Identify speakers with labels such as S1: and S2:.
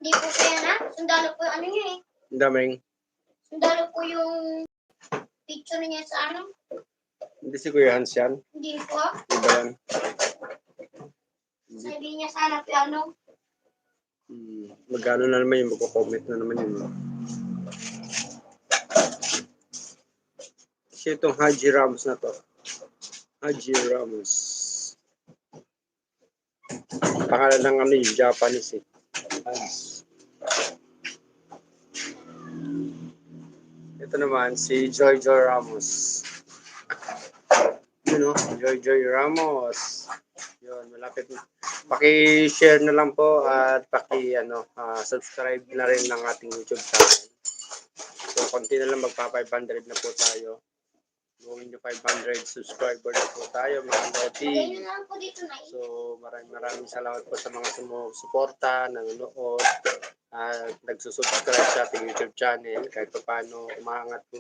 S1: Hindi po kaya na. Sundalo po yung ano niya eh.
S2: Ang daming.
S1: Sundalo po yung picture niya sa ano.
S2: Hindi si Kuya Hans yan.
S1: Hindi po.
S2: Iba yan.
S1: Sabi niya sana po ano.
S2: Magkano na naman yung magko-comment na naman yun. Kasi itong Haji Ramos na to. Haji Ramos. Pangalan ng ano yung Japanese eh. Hans. Ito naman si Joy Ramos. Yun o, Joy Ramos. Yun, malapit na. Paki-share na lang po at subscribe na rin ng ating YouTube channel. So, konti na lang magpa-500 na po tayo. Going to 500 subscriber na po tayo mga Lodi. So, maraming salamat po sa mga sumusuporta, nanonood, at nagsusubscribe sa ating YouTube channel. Kahit pa paano umaangat po